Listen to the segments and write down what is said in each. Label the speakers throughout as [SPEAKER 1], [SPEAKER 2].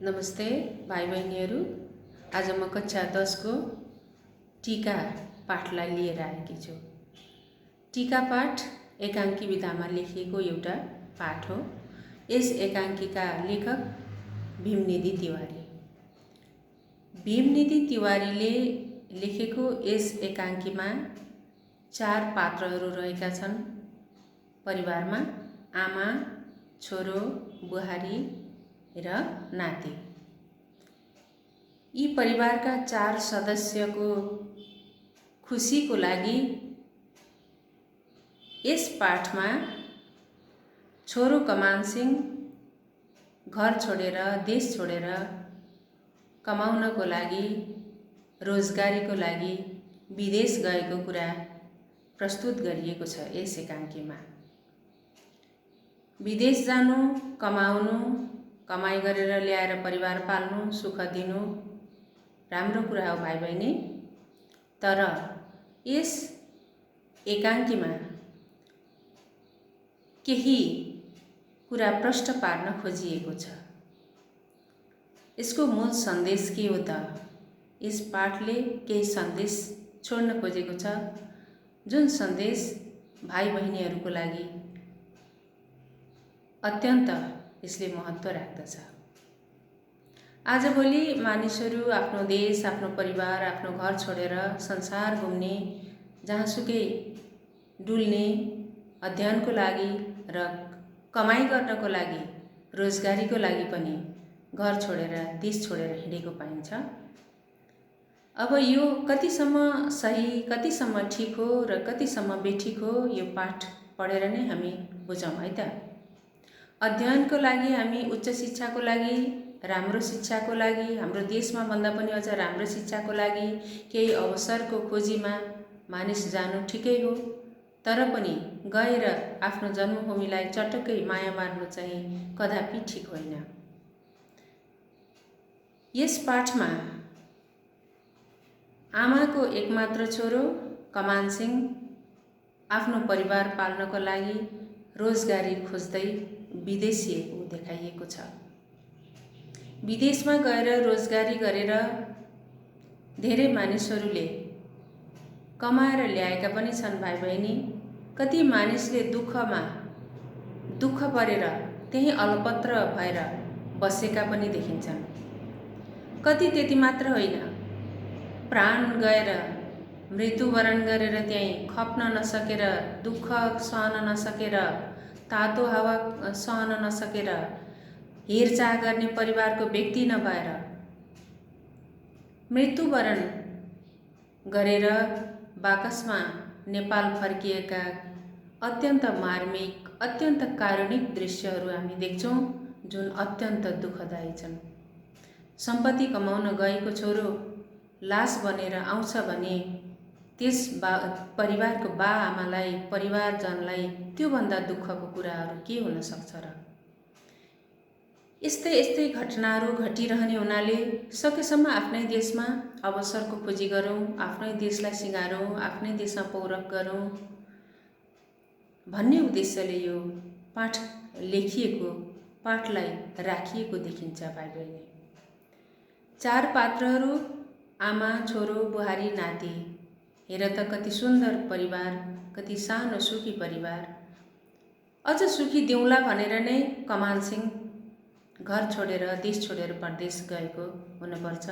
[SPEAKER 1] नमस्ते भाइ बहिनीहरू। आज म कक्षा 10 को टीका पाठलाई लिएर आएकी छु। टीका पाठ एकाङ्की विधामा लेखिएको एउटा पाठ हो। यस एकाङ्कीका लेखक भीमनिधि तिवारी। भीमनिधि तिवारीले लेखेको यस एकाङ्कीमा 4 पात्रहरू रहेका छन्। परिवारमा आमा, छोरो, बुहारी र नाति। यी परिवारका 4 सदस्यको खुसीको लागि यस पाठमा छोरो कमान सिंह घर छोडेर देश छोडेर कमाउनको लागि रोजगारीको लागि विदेश गएको कुरा प्रस्तुत गरिएको छ। यस एकाङ्कीमा विदेश जानु, कमाउनु, कमाई गरेर ल्याएर परिवार पाल्नु, सुख दिनु राम्रो कुरा हो भाइ बहिनी। तर यस एकाङ्कीमा केही कुरा प्रष्ट पार्न खोजिएको छ। यसको मूल सन्देश के हो त? यस पाठले केही सन्देश छोड्न खोजेको छ, जुन सन्देश भाइ बहिनीहरूको लागि अत्यन्त यसले महत्त्व राख्दछ। आजभोलि मानिसहरू आफ्नो देश, आफ्नो परिवार, आफ्नो घर छोडेर संसार घुम्ने, जहाँसुकै डुल्ने, अध्ययनको लागि र कमाई गर्नको लागि, रोजगारीको लागि पनि घर छोडेर देश छोडेर हिँडेको पाइन्छ। अब यो कतिसम्म सही, कतिसम्म ठिक हो र कतिसम्म बेठिक हो, यो पाठ पढेर नै हामी बुझौँ है त। अध्ययनको लागि, हामी उच्च शिक्षाको लागि, राम्रो शिक्षाको लागि, हाम्रो देशमा भन्दा पनि अझ राम्रो शिक्षाको लागि केही अवसरको खोजीमा मानिस जानु ठिकै हो। तर पनि गएर आफ्नो जन्मभूमिलाई चटक्कै माया मार्नु चाहिँ कदापि ठिक होइन। यस पाठमा आमाको एकमात्र छोरो कमान सिंह आफ्नो परिवार पाल्नको लागि रोजगारी खोज्दै विदेशिएको देखाइएको छ। विदेशमा गएर रोजगारी गरेर धेरै मानिसहरूले कमाएर ल्याएका पनि छन् भाइ बहिनी। कति मानिसले दुःख परेर त्यही अलपत्र भएर बसेका पनि देखिन्छन्। कति त्यति मात्र होइन, प्राण गएर मृत्युवरण गरेर त्यहीँ खप्न नसकेर, दुःख सहन नसकेर, तातो हावा सहन नसकेर, हेरचाह गर्ने परिवारको व्यक्ति नभएर मृत्युवरण गरेर बाकसमा नेपाल फर्किएका अत्यन्त मार्मिक, अत्यन्त कारुणिक दृश्यहरू हामी देख्छौँ, जुन अत्यन्त दुःखदायी छन्। सम्पत्ति कमाउन गएको छोरो लास बनेर आउँछ भने त्यस परिवारको आमालाई, परिवारजनलाई त्योभन्दा दुःखको कुराहरू के हुन सक्छ र? यस्तै घटनाहरू घटिरहने हुनाले सकेसम्म आफ्नै देशमा अवसरको खोजी गरौँ, आफ्नै देशलाई सिँगारौँ, आफ्नै देशमा पौरख गरौँ भन्ने उद्देश्यले यो पाठ लेखिएको, पाठलाई राखिएको देखिन्छ भाइ बहिनी। 4 पात्रहरू आमा, छोरो, बुहारी, नाति। हेर त कति सुन्दर परिवार, कति सानो सुखी परिवार। अझ सुखी दिउँला भनेर नै कमान सिंह घर छोडेर, देश छोडेर परदेश गएको हुनुपर्छ।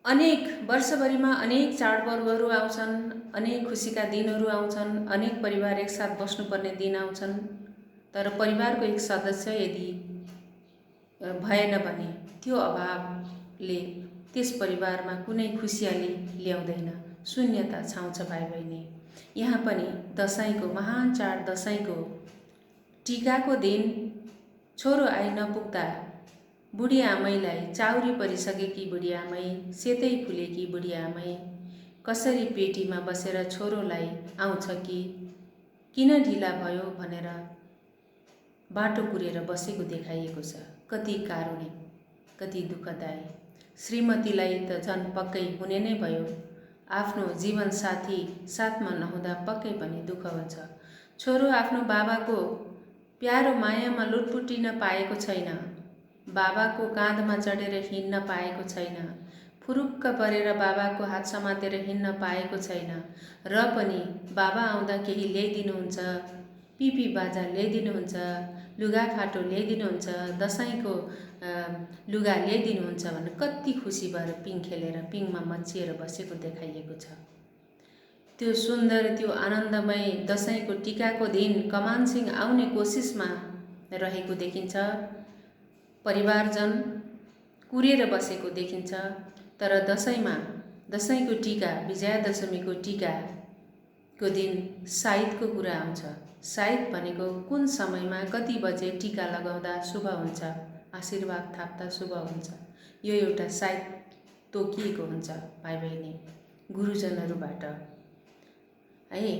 [SPEAKER 1] अनेक वर्षभरिमा अनेक चाडपर्वहरू आउँछन्, अनेक खुसीका दिनहरू आउँछन्, अनेक परिवार एकसाथ बस्नुपर्ने दिन आउँछन्। तर परिवारको एक सदस्य यदि भएन भने त्यो अभावले त्यस परिवारमा कुनै खुसियाली ल्याउँदैन, शून्यता छाउँछ भाइ बहिनी। यहाँ पनि दसैँको महान चाड, दसैँको टीकाको दिन छोरो आइ नपुग्दा बुढी आमैलाई, चाउरी परिसकेकी बुढी आमै, सेतै फुलेकी बुढी आमै कसरी पेटीमा बसेर छोरोलाई आउँछ कि किन ढिला भयो भनेर बाटो कुरेर बसेको देखाइएको छ। कति कारुणिक, कति दुःखदायी। श्रीमतीलाई त झन् पक्कै हुने नै भयो। आफ्नो जीवनसाथी साथमा नहुँदा पक्कै पनि दुःख हुन्छ। छोरो आफ्नो बाबाको प्यारो मायामा लुटपुटिन पाएको छैन, बाबाको काँधमा चढेर हिँड्न पाएको छैन, फुरुक्क परेर बाबाको हात समातेर हिँड्न पाएको छैन, र पनि बाबा आउँदा केही ल्याइदिनुहुन्छ, पिपी बाजा ल्याइदिनुहुन्छ, लुगाफाटो ल्याइदिनुहुन्छ, दसैँको लुगा ल्याइदिनुहुन्छ भनेर कति खुसी भएर पिङ खेलेर पिङमा मच्चिएर बसेको देखाइएको छ। त्यो सुन्दर, त्यो आनन्दमय दसैँको टिकाको दिन कमानसिंह आउने कोसिसमा रहेको देखिन्छ। परिवारजन कुरेर बसेको देखिन्छ। तर दसैँमा, दसैँको टिका, विजयादशमीको टिकाको दिन साइतको कुरा आउँछ। साइत भनेको कुन समयमा कति बजे टिका लगाउँदा शुभ हुन्छ, आशीर्वाद थाप्दा शुभ हुन्छ, यो एउटा साइत तोकिएको हुन्छ भाइ बहिनी गुरुजनहरूबाट है।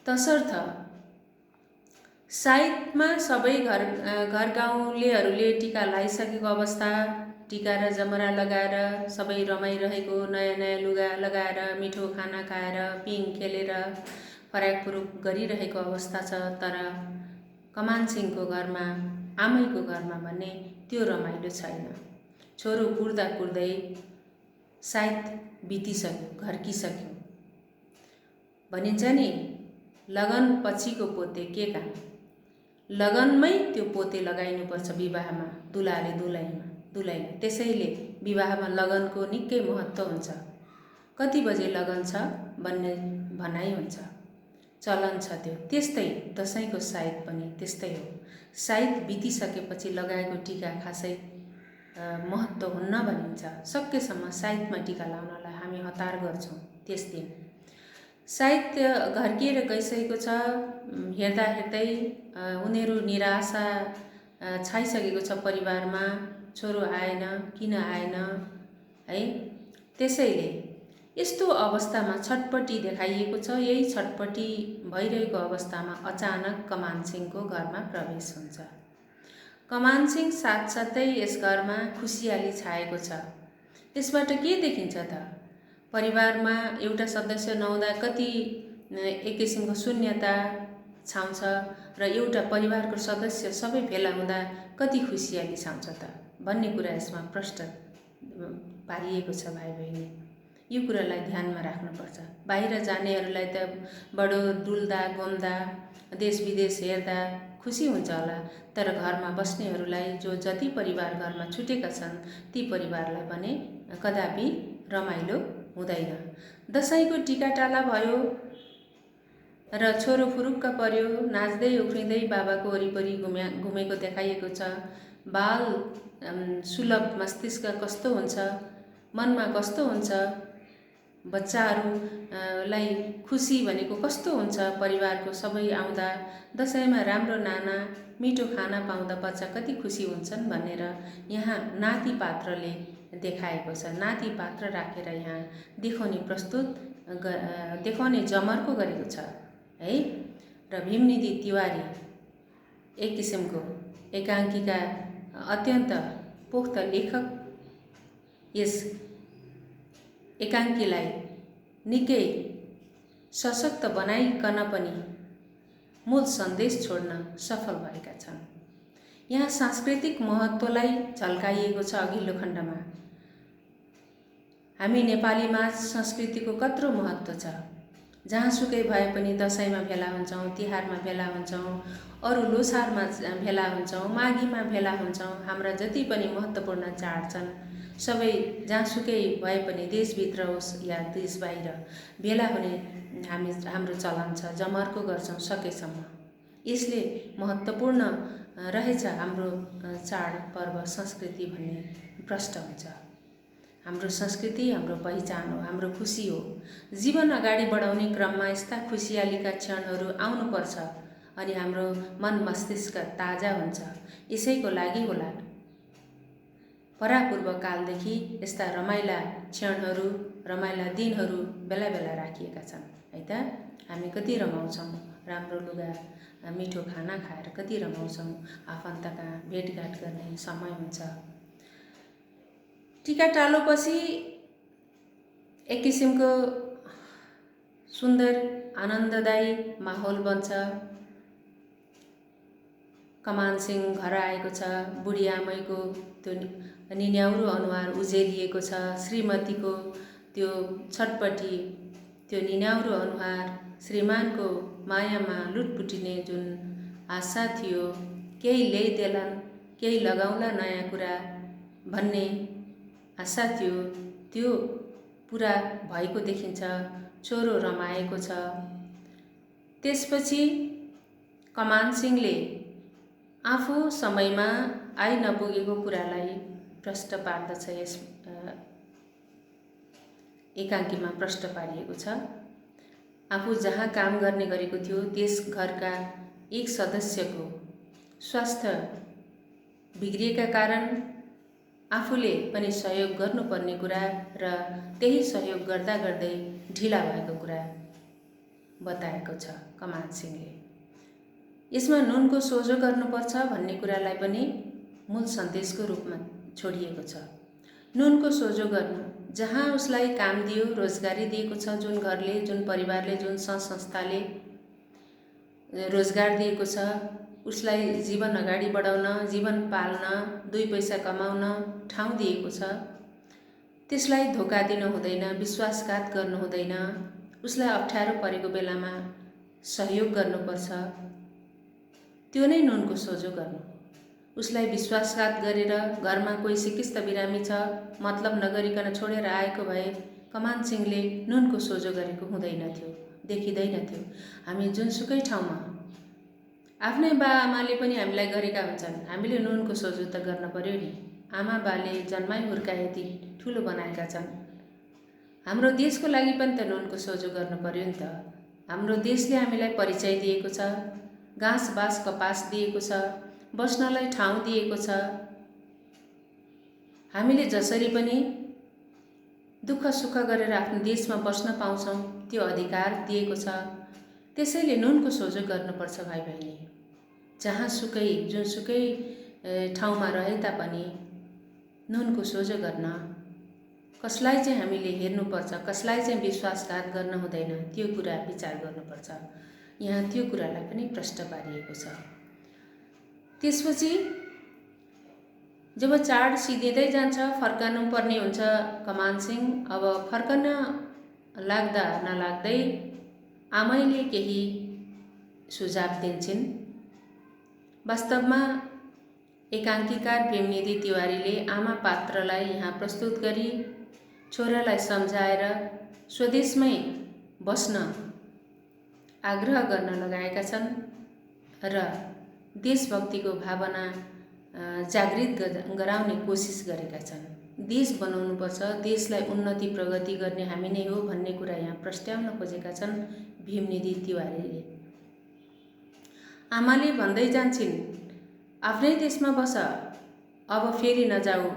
[SPEAKER 1] तसर्थ साइतमा सबै घर गाउँलेहरूले टिका लगाइसकेको अवस्था, टिका र जमरा लगाएर सबै रमाइरहेको, नयाँ नयाँ लुगा लगाएर, मिठो खाना खाएर, पिङ खेलेर फराकफुरुक गरिरहेको अवस्था छ। तर कमानसिंहको घरमा, आमैको घरमा भने त्यो रमाइलो छैन। छोरो कुर्दा कुर्दै साइत बितिसक्यो, घर्किसक्यो। भनिन्छ नि, लगन पछिको पोते के काम, लगनमै त्यो पोते लगाइनुपर्छ विवाहमा, दुलाले दुलाइले। त्यसैले विवाहमा लगनको निकै महत्त्व हुन्छ। कति बजे लगन छ भन्ने भनाइ हुन्छ, चलन छ त्यो। त्यस्तै दसैँको साइत पनि त्यस्तै हो। साइत बितिसकेपछि लगाएको टिका खासै महत्त्व हुन्न भनिन्छ। सकेसम्म साइतमा टिका लाउनलाई हामी हतार गर्छौँ। त्यस दिन साइत घर्किएर गइसकेको छ। हेर्दा हेर्दै उनीहरू निराशा छाइसकेको छ परिवारमा। छोरो आएन, किन आएन है। त्यसैले यस्तो अवस्थामा छटपटी देखाइएको छ। यही छटपटी भइरहेको अवस्थामा अचानक कमानसिंहको घरमा प्रवेश हुन्छ। कमानसिंह साथसाथै यस घरमा खुसियाली छाएको छ। यसबाट के देखिन्छ त? परिवारमा एउटा सदस्य नहुँदा कति एक किसिमको शून्यता छाउँछ र एउटा परिवारको सदस्य सबै भेला हुँदा कति खुसियाली छाउँछ त भन्ने कुरा यसमा प्रष्ट पारिएको छ भाइ बहिनी। यो कुरालाई ध्यानमा राख्नुपर्छ। बाहिर जानेहरूलाई त बडो डुल्दा घुम्दा देश विदेश हेर्दा खुसी हुन्छ होला, तर घरमा बस्नेहरूलाई, जो जति परिवार घरमा छुटेका छन्, ती परिवारलाई भने कदापि रमाइलो हुँदैन। दसैँको टिकाटाला भयो र छोरो फुरुक्क पर्यो, नाच्दै उफ्रिँदै बाबाको वरिपरि घुमेको देखाइएको छ। बाल सुलभ मस्तिष्क कस्तो हुन्छ, मनमा कस्तो हुन्छ, बच्चाहरूलाई खुसी भनेको कस्तो हुन्छ। परिवारको सबै आउँदा दसैँमा राम्रो नाना मिठो खाना पाउँदा बच्चा कति खुसी हुन्छन् भनेर यहाँ नाति पात्रले देखाएको छ। नाति पात्र राखेर यहाँ देखाउने जमर्को गरेको छ है। र भीमनिधि तिवारी एक किसिमको एकाङ्किका अत्यन्त पोख्त लेखक यस एकाङ्कीलाई निकै सशक्त बनाइकन पनि मूल सन्देश छोड्न सफल भएका छन्। यहाँ सांस्कृतिक महत्त्वलाई झल्काइएको छ। अघिल्लो खण्डमा हामी नेपालीमा संस्कृतिको कत्रो महत्त्व छ। जहाँसुकै भए पनि दसैँमा भेला हुन्छौँ, तिहारमा भेला हुन्छौँ, अरू लोसारमा भेला हुन्छौँ, माघीमा भेला हुन्छौँ। हाम्रा जति पनि महत्त्वपूर्ण चाड छन् सबै जहाँसुकै भए पनि देशभित्र होस् या देश बाहिर भेला हुने हाम्रो चलन छ। जमर्को गर्छौँ सकेसम्म। यसले महत्त्वपूर्ण रहेछ हाम्रो चाड पर्व संस्कृति भन्ने प्रष्ट हुन्छ। हाम्रो संस्कृति हाम्रो पहिचान हो, हाम्रो खुसी हो। जीवन अगाडि बढाउने क्रममा यस्ता खुसियालीका क्षणहरू आउनुपर्छ अनि हाम्रो मन मस्तिष्क ताजा हुन्छ। यसैको लागि होला परापूर्व कालदेखि यस्ता रमाइला क्षणहरू, रमाइला दिनहरू बेला बेला राखिएका छन् है त। हामी कति रमाउँछौँ, राम्रो लुगा मिठो खाना खाएर कति रमाउँछौँ। आफन्तका भेटघाट गर्ने समय हुन्छ। टिका टालोपछि एक किसिमको सुन्दर आनन्ददायी माहौल बन्छ। कमानसिंह घर आएको छ। बुढी आमैको त्यो निन्याउरो अनुहार उजेलिएको छ। श्रीमतीको त्यो छटपटी त्यो निन्याउरो अनुहार, श्रीमानको मायामा लुटपुटिने जुन आशा थियो, केही ल्याइदेलान्, केही लगाउला नयाँ कुरा भन्ने आशा थियो, त्यो पुरा भएको देखिन्छ। छोरो रमाएको छ। त्यसपछि कमानसिंहले आफू समयमा आइ नपुगेको कुरालाई प्रष्ट पार्दछ। यस एकाङ्कीमा प्रष्ट पारिएको छ। आफू जहाँ काम गर्ने गरेको थियो त्यस घरका एक सदस्यको स्वास्थ्य बिग्रिएका कारण आफूले पनि सहयोग गर्नुपर्ने कुरा र त्यही सहयोग गर्दा गर्दै ढिला भएको कुरा बताएको छ कमानसिंहले। यसमा नुनको सोझो गर्नुपर्छ भन्ने कुरालाई पनि मूल सन्देशको रूपमा छोडिएको छ। नुनको सोझो गर्नु, जहाँ उसलाई काम दियो, रोजगारी दिएको छ, जुन घरले, जुन परिवारले, जुन संस्थाले रोजगार दिएको छ, उसलाई जीवन अगाडि बढाउन, जीवन पाल्न, दुई पैसा कमाउन ठाउँ दिएको छ, त्यसलाई धोका दिनु हुँदैन, विश्वासघात गर्नु हुँदैन। उसलाई अप्ठ्यारो परेको बेलामा सहयोग गर्नुपर्छ। त्यो नै नुनको सोझो गर्नु। उसलाई विश्वासघात गरेर घरमा कोही सिकिस्त बिरामी छ, मतलब नगरिकन छोडेर आएको भए कमानसिंहले नुनको सोझो गरेको हुँदैनथ्यो, देखिँदैनथ्यो। हामी जुनसुकै ठाउँमा आफ्नै बाआमाले पनि हामीलाई गरेका हुन्छन्, हामीले नुनको सोझो त गर्न पर्यो नि। आमा बाले जन्माइ हुर्काए यति ठुलो बनाएका छन्, हाम्रो देशको लागि पनि त नुनको सोझो गर्नु पर्यो नि त। हाम्रो देशले हामीलाई परिचय दिएको छ, घाँस बाँस कपास दिएको छ, बस्नलाई ठाउँ दिएको छ। हामीले जसरी पनि दुःख सुख गरेर आफ्नो देशमा बस्न पाउँछौँ त्यो अधिकार दिएको छ। त्यसैले नुनको सोझो गर्नुपर्छ भाइ बहिनी। जहाँसुकै जुनसुकै ठाउँमा रहे तापनि नुनको सोझो गर्न, कसलाई चाहिँ हामीले हेर्नुपर्छ, कसलाई चाहिँ विश्वासघात गर्न हुँदैन, त्यो कुरा विचार गर्नुपर्छ। यहाँ त्यो कुरालाई पनि प्रष्ट पारिएको छ। त्यसपछि जब चाड सिद्धिँदै जान्छ, फर्कनु पर्ने हुन्छ कमानसिंह। अब फर्कन लाग्दा नलाग्दै आमैले केही सुझाव दिन्छन्। वास्तवमा एकाङ्कीकार प्रेमनिधि तिवारीले आमा पात्रलाई यहाँ प्रस्तुत गरी छोरालाई सम्झाएर स्वदेशमै बस्न आग्रह गर्न लगाएका छन् र देशभक्तिको भावना जागृत गराउने कोसिस गरेका छन्। देश बनाउनुपर्छ, देशलाई उन्नति प्रगति गर्ने हामी नै हो भन्ने कुरा यहाँ प्रस्ट्याउन खोजेका छन् भीमनिधि तिवारीले। आमाले भन्दै जान्छन्, आफ्नै देशमा बस, अब फेरि नजाऊ,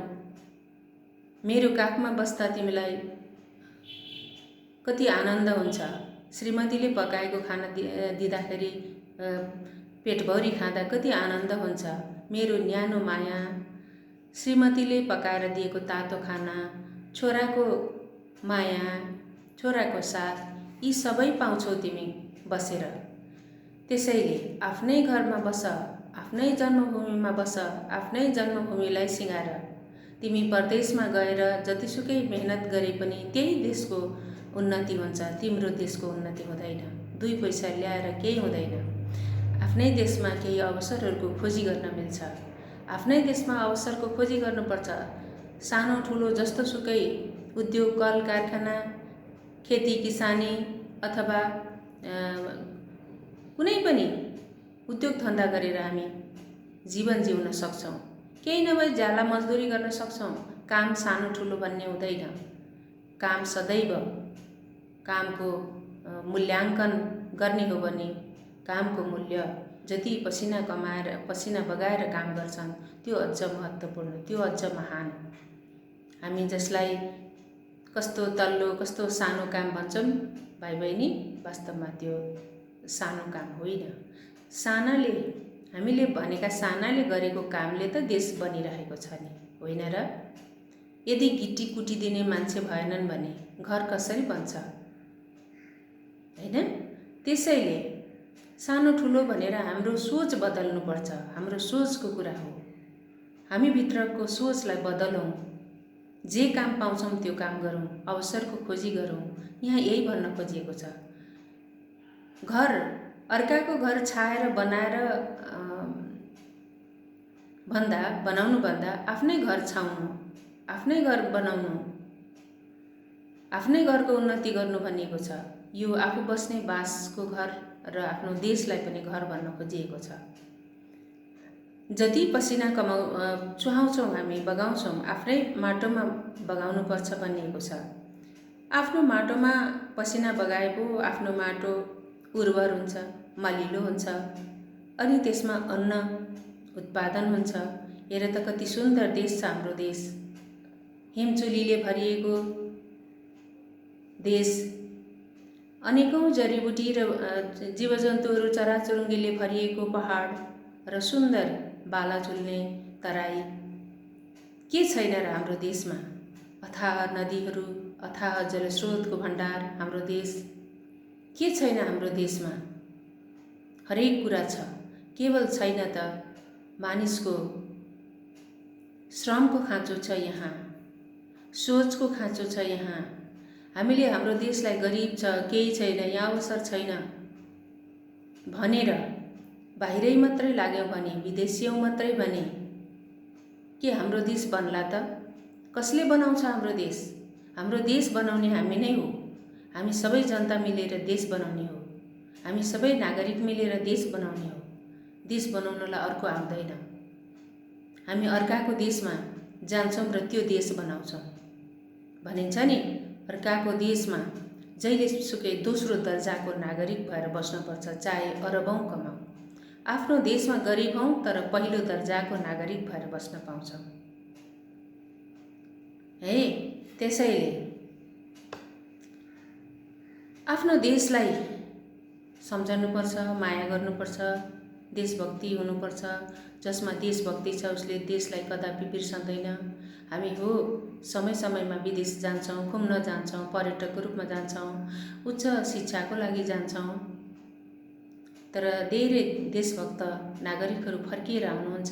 [SPEAKER 1] मेरो काखमा बस्दा तिमीलाई कति आनन्द हुन्छ। श्रीमतीले पकाएको खाना दिँदाखेरि पेटभरि खाँदा कति आनन्द हुन्छ। मेरो न्यानो माया, श्रीमतीले पकाएर दिएको तातो खाना, छोराको माया, छोराको साथ, यी सबै पाउँछौ तिमी बसेर। त्यसैले आफ्नै घरमा बस, आफ्नै जन्मभूमिमा बस, आफ्नै जन्मभूमिलाई सिँगार। तिमी परदेशमा गएर जतिसुकै मेहनत गरे पनि त्यही देशको उन्नति हुन्छ, तिम्रो देशको उन्नति हुँदैन। दुई पैसा ल्याएर केही हुँदैन। आफ्नै देशमा केही अवसरहरूको खोजी गर्न मिल्छ। आफ्नै देशमा अवसरको खोजी गर्नुपर्छ। सानो ठुलो जस्तोसुकै उद्योग, कल कारखाना, खेती किसानी अथवा कुनै पनि उद्योग धन्दा गरेर हामी जीवन जिउन सक्छौँ। केही नभए ज्याला मजदुरी गर्न सक्छौँ। काम सानो ठुलो भन्ने हुँदैन। काम सदैव कामको मूल्याङ्कन गर्ने हो भने कामको मूल्य जति पसिना कमाएर पसिना बगाएर काम गर्छन् त्यो अझ महत्त्वपूर्ण, त्यो अझ महान। हामी जसलाई कस्तो तल्लो कस्तो सानो काम भन्छौँ भाइ बहिनी, वास्तवमा त्यो सानो काम होइन। सानाले हामीले भनेका सानाले गरेको कामले त देश बनिरहेको छ नि, होइन र? यदि गिटी कुटिदिने मान्छे भएनन् भने घर कसरी बन्छ, होइन? त्यसैले सानो ठुलो भनेर हाम्रो सोच बदल्नुपर्छ। हाम्रो सोचको कुरा हो। हामी भित्रको सोचलाई बदलौँ। जे काम पाउँछौँ त्यो काम गरौँ, अवसरको खोजी गरौँ। यहाँ यही भन्न खोजिएको छ। घर अर्काको घर छाएर बनाउनु भन्दा आफ्नै घर छाउनु, आफ्नै घर बनाउनु, आफ्नै घरको उन्नति गर्नु भनिएको छ। यो आफू बस्ने बासको घर र आफ्नो देशलाई पनि घर भन्न खोजिएको छ। जति पसिना चुहाउँछौँ हामी, बगाउँछौँ, आफ्नै माटोमा बगाउनुपर्छ भनिएको छ। आफ्नो माटोमा पसिना बगाए पो आफ्नो माटो उर्वर हुन्छ, मलिलो हुन्छ, अनि त्यसमा अन्न उत्पादन हुन्छ। हेर त कति सुन्दर देश छ हाम्रो देश। हिमचुलीले भरिएको देश, अनेकौं जडीबुटी र जीवजन्तुहरू चराचुरुङ्गीले भरिएको पहाड र सुन्दर बाला झुल्ने तराई। के छैन र हाम्रो देशमा? अथाह नदीहरू, अथाह जलस्रोतको भण्डार हाम्रो देश। के छैन हाम्रो देशमा? हरेक कुरा छ। केवल छैन त मानिसको श्रमको खाँचो छ यहाँ, सोचको खाँचो छ यहाँ। हामीले हाम्रो देशलाई गरिब छ, केही छैन, यहाँ अवसर छैन भनेर बाहिरै मात्रै लाग्यौँ भने, विदेशियौँ मात्रै भने के हाम्रो देश बन्ला त? कसले बनाउँछ हाम्रो देश? हाम्रो देश बनाउने हामी नै हो। हामी सबै जनता मिलेर देश बनाउने हो। हामी सबै नागरिक मिलेर देश बनाउने हो। देश बनाउनलाई अर्को आउँदैन। हामी अर्काको देशमा जान्छौँ र त्यो देश बनाउँछौँ। भनिन्छ नि, अर्काको देशमा जहिले सुकै दोस्रो दर्जाको नागरिक भएर बस्नुपर्छ, चाहे अरबौं कमाऊ। आफ्नो देशमा गरिब हौँ तर पहिलो दर्जाको नागरिक भएर बस्न पाउँछौँ है। त्यसैले आफ्नो देशलाई सम्झनुपर्छ, माया गर्नुपर्छ, देशभक्ति हुनुपर्छ। जसमा देशभक्ति छ उसले देशलाई कदापि बिर्सँदैन। हामी हो समय समयमा विदेश जान्छौँ, घुम्न जान्छौँ, पर्यटकको रूपमा जान्छौँ, उच्च शिक्षाको लागि जान्छौँ, तर धेरै देशभक्त नागरिकहरू फर्किएर आउनुहुन्छ।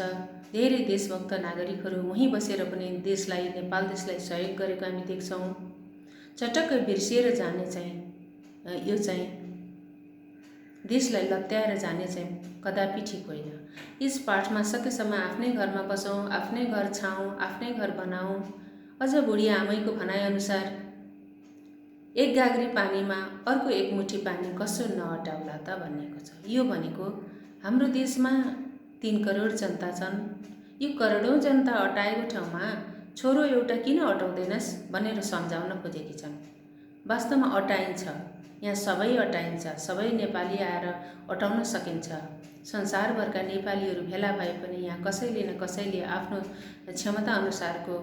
[SPEAKER 1] धेरै देशभक्त नागरिकहरू वहीँ बसेर पनि देशलाई, नेपाल देशलाई सहयोग गरेको हामी देख्छौँ। चटक्कै बिर्सिएर जाने चाहिँ यो चाहिँ देशलाई लत्याएर जाने चाहिँ कदापि ठिक होइन। यस पाठमा सकेसम्म आफ्नै घरमा बसौँ, आफ्नै घर छाउँ, आफ्नै घर बनाऊँ। अझ बुढी आमैको भनाइअनुसार एक गाग्री पानीमा अर्को एक मुठी पानी कसो नअटाउला त भनिएको छ। यो भनेको हाम्रो देशमा 3 करोड जनता छन्। यो करोडौं जनता अटाएको ठाउँमा छोरो एउटा किन अटाउँदैनस् भनेर सम्झाउन खोजेकी छन्। वास्तवमा अटाइन्छ, यहाँ सबै अटाइन्छ। सबै नेपाली आएर अटाउन सकिन्छ। संसारभरका नेपालीहरू भेला भए पनि यहाँ कसैले न कसैले आफ्नो क्षमता अनुसारको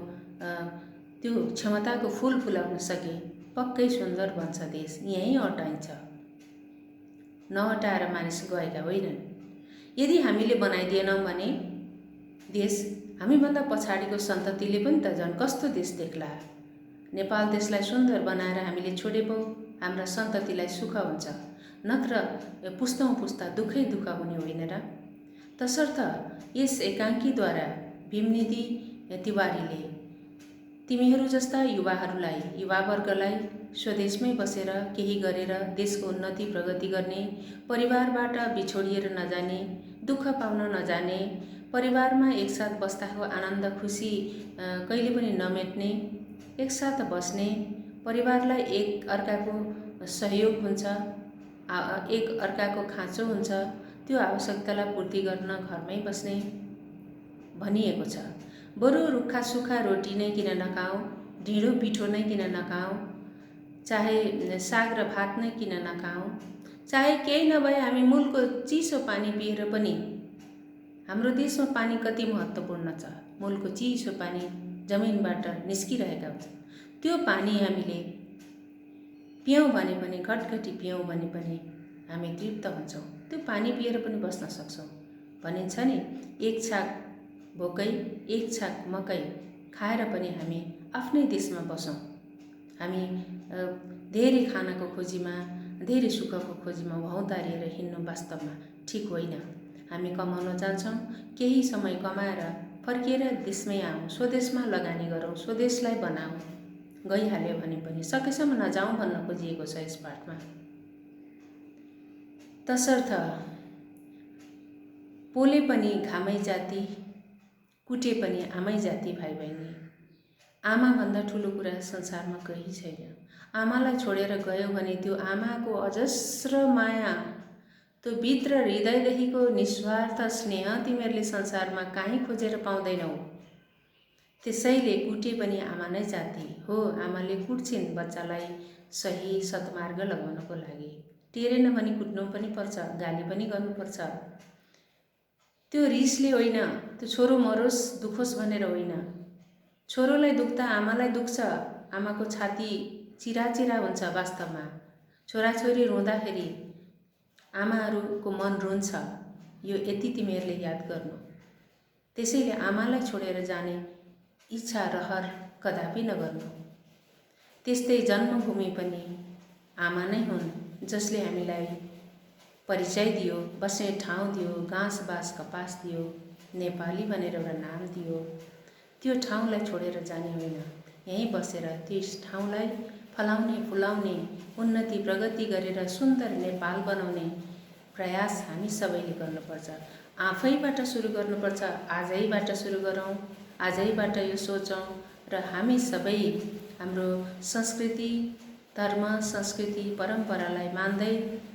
[SPEAKER 1] त्यो क्षमताको फूल फुलाउन सके पक्कै सुन्दर बन्छ देश। यहीँ अटाइन्छ, नअटाएर मानिस गएका होइनन्। यदि हामीले बनाइदिएनौँ भने देश, हामीभन्दा पछाडिको सन्ततिले पनि त झन् कस्तो देश देख्ला। नेपाल देशलाई सुन्दर बनाएर हामीले छोडे पो हाम्रा सन्ततिलाई सुख हुन्छ, नत्र पुस्तौँ पुस्ता दुःखै दुःख हुने होइन र। तसर्थ यस एकाङ्कीद्वारा भीमनिधि तिवारीले तिमीहरू जस्ता युवाहरूलाई, युवावर्गलाई स्वदेशमै बसेर केही गरेर देशको उन्नति प्रगति गर्ने, परिवारबाट बिछोडिएर नजाने, दुःख पाउन नजाने, परिवारमा एकसाथ बस्दाको आनन्द खुसी कहिले पनि नमेट्ने, एकसाथ बस्ने, परिवारलाई एक अर्काको सहयोग हुन्छ, एक अर्काको खाँचो हुन्छ, त्यो आवश्यकतालाई पूर्ति गर्न घरमै बस्ने भनिएको छ। बरु रुखा सुखा रोटी नै किन नखाऊ, ढिँडो पिठो नै किन नखाऊ, चाहे साग र भात नै किन नखाऊ, चाहे केही नभए हामी मूलको चिसो पानी पिएर पनि, हाम्रो देशमा पानी कति महत्त्वपूर्ण छ। मूलको चिसो पानी जमिनबाट निस्किरहेका हुन्छ। त्यो पानी हामीले पियौँ भने पनि, घटघटी पियौँ भने पनि हामी तृप्त हुन्छौँ। त्यो पानी पिएर पनि बस्न सक्छौँ। भनिन्छ नि, एक छाक भोकै, एक छाक मकै खाएर पनि हामी आफ्नै देशमा बसौँ। हामी धेरै खानाको खोजीमा धेरै सुखको खोजीमा भौँतारिएर हिँड्नु वास्तवमा ठिक होइन। हामी कमाउन जान्छौँ, केही समय कमाएर फर्किएर देशमै आऊँ, स्वदेशमा लगानी गरौँ, स्वदेशलाई बनाऊँ। गइहाल्यो भने पनि सकेसम्म नजाउँ भन्न खोजिएको छ यस पाठमा। तसर्थ पोले पनि घामै जाति, कुटे पनि आमै जाति। भाइ बहिनी, आमाभन्दा ठुलो कुरा संसारमा केही छैन। आमालाई छोडेर गयो भने त्यो आमाको अजस्र माया, त्यो भित्र हृदयदेखिको निस्वार्थ स्नेह तिमीहरूले संसारमा कहीँ खोजेर पाउँदैनौ। त्यसैले कुटे पनि आमा नै जाति हो। आमाले कुट्छिन् बच्चालाई सही सत्मार्ग लगाउनको लागि। टेरेन भने कुट्नु पनि पर्छ, गाली पनि गर्नुपर्छ। त्यो रिसले होइन, त्यो छोरो मरोस् दुखोस् भनेर होइन। छोरोलाई दुख्दा आमालाई दुख्छ, आमाको छाती चिराचिरा हुन्छ। वास्तवमा छोराछोरी रुँदाखेरि आमाहरूको मन रुन्छ, यो यति तिमीहरूले याद गर्नु। त्यसैले आमालाई छोडेर जाने इच्छा रहर कदापि नगर्नु। त्यस्तै जन्मभूमि पनि आमा नै हुन्, जसले हामीलाई परिचय दियो, बस्ने ठाउँ दियो, घाँस बाँस कपास दियो, नेपाली भनेर एउटा नाम दियो। त्यो ठाउँलाई छोडेर जाने होइन, यहीँ बसेर त्यस ठाउँलाई फलाउने फुलाउने, उन्नति प्रगति गरेर सुन्दर नेपाल बनाउने प्रयास हामी सबैले गर्नुपर्छ। आफैबाट सुरु गर्नुपर्छ। आजैबाट सुरु गरौँ, आजैबाट यो सोचौँ र हामी सबै हाम्रो संस्कृति, धर्म, संस्कृति, परम्परालाई मान्दै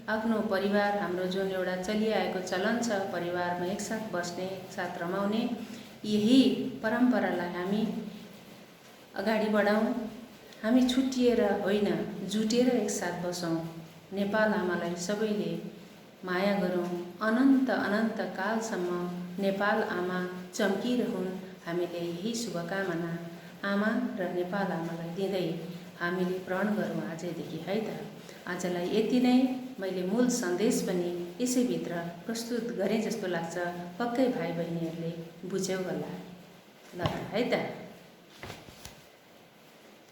[SPEAKER 1] आफ्नो परिवार, हाम्रो जुन एउटा चलिआएको चलन छ, परिवारमा एकसाथ बस्ने, एकसाथ रमाउने, यही परम्परालाई हामी अगाडि बढाउँ। हामी छुट्टिएर होइन, जुटेर एकसाथ बसौँ। नेपाल आमालाई सबैले माया गरौँ। अनन्त अनन्त कालसम्म नेपाल आमा चम्किरहन्। हामीले यही शुभकामना आमा र नेपाल आमालाई दिँदै हामीले प्रण गरौँ आजैदेखि, है त। आजलाई यति नै। मैले मूल सन्देश पनि यसैभित्र प्रस्तुत गरेँ जस्तो लाग्छ। पक्कै भाइ बहिनीहरूले बुझ्यौ होला, ल है त।